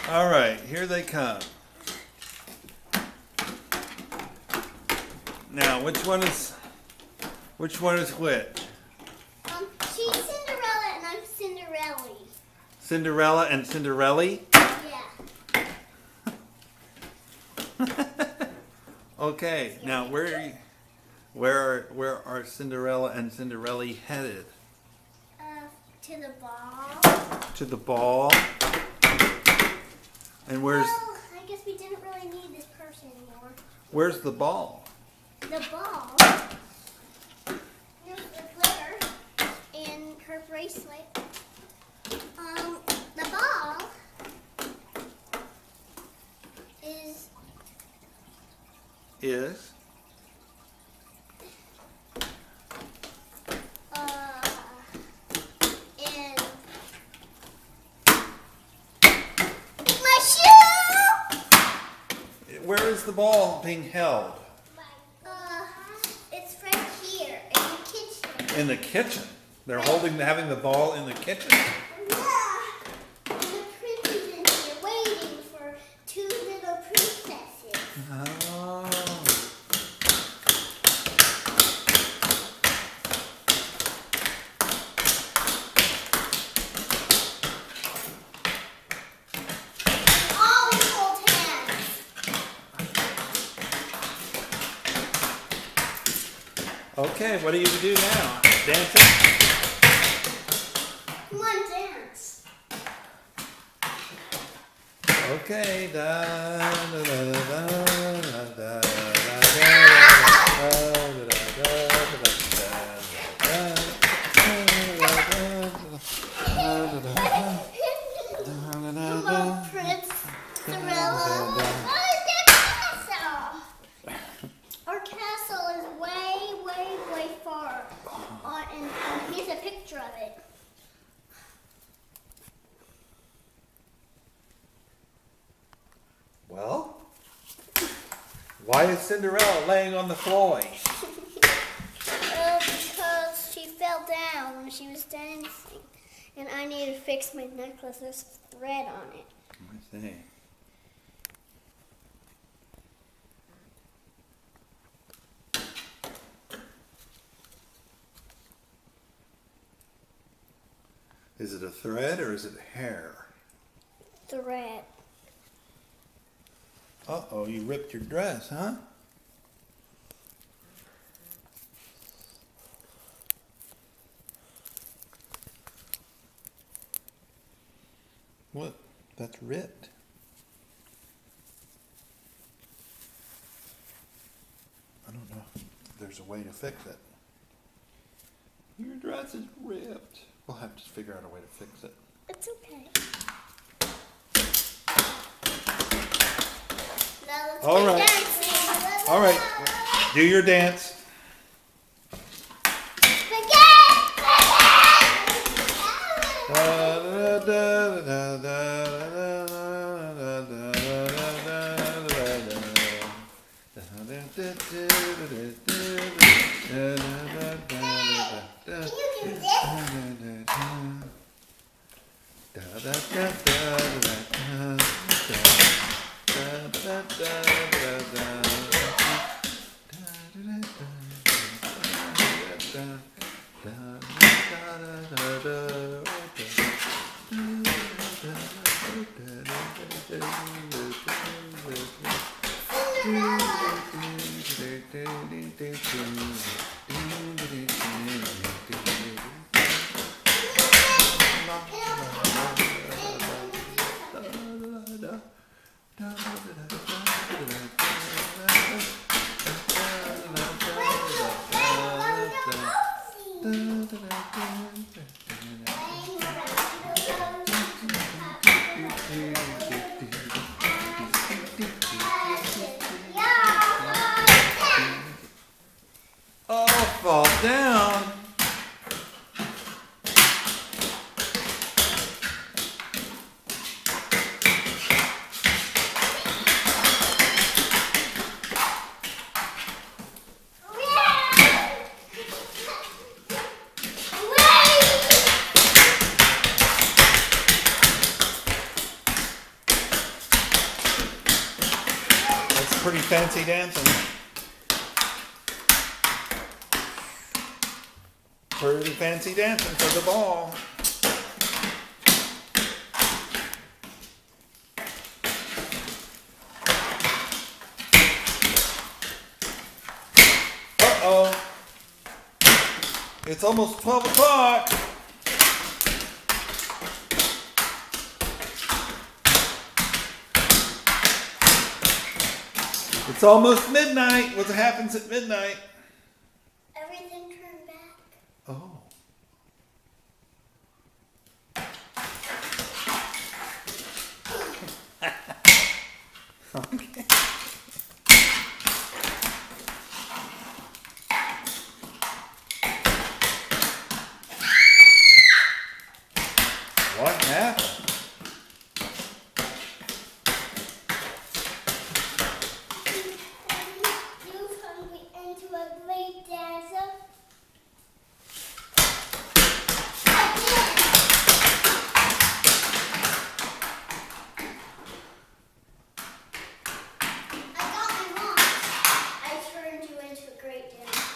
All right, here they come. Now, which one is which? She's Cinderella and I'm Cinderella. Cinderella and Cinderella? Yeah. Okay, now where are Cinderella and Cinderella headed? To the ball. To the ball. And where's? Well, I guess we didn't really need this purse anymore. Where's the ball? The ball. Here's the glitter and her bracelet. The ball is Is? in my shoe. Where is the ball being held? It's right here in the kitchen. In the kitchen. They're having the ball in the kitchen. Yeah. And the prince is in here waiting for two little princesses. Oh. All hold hands. Okay, what do you do now? Dancing? Come on, dance. Okay. Da, da, da, da, da, da, da, Come on, Prince Cinderella. Where's the castle? Our castle is way, way, way far. And here's a picture of it. Well, why is Cinderella laying on the floor? Because she fell down when she was dancing. And I need to fix my necklace. There's thread on it. I see. Is it a thread or is it hair? Thread. Uh-oh, you ripped your dress, huh? What? That's ripped. I don't know if there's a way to fix it. Your dress is ripped. We'll have to figure out a way to fix it. It's okay. Now let's All get right. dancing. All right, do your dance. pretty fancy dancing. Pretty fancy dancing for the ball. Uh-oh. It's almost 12 o'clock. It's almost midnight. What happens at midnight? Everything turned back. Oh. Okay. What happened? You turned me into a great dancer. I got my mom. I turned you into a great dancer.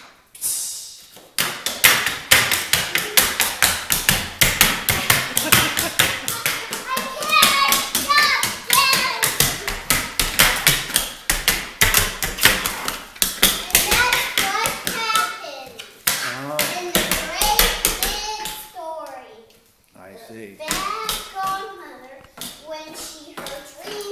I see. Bad godmother, when her dream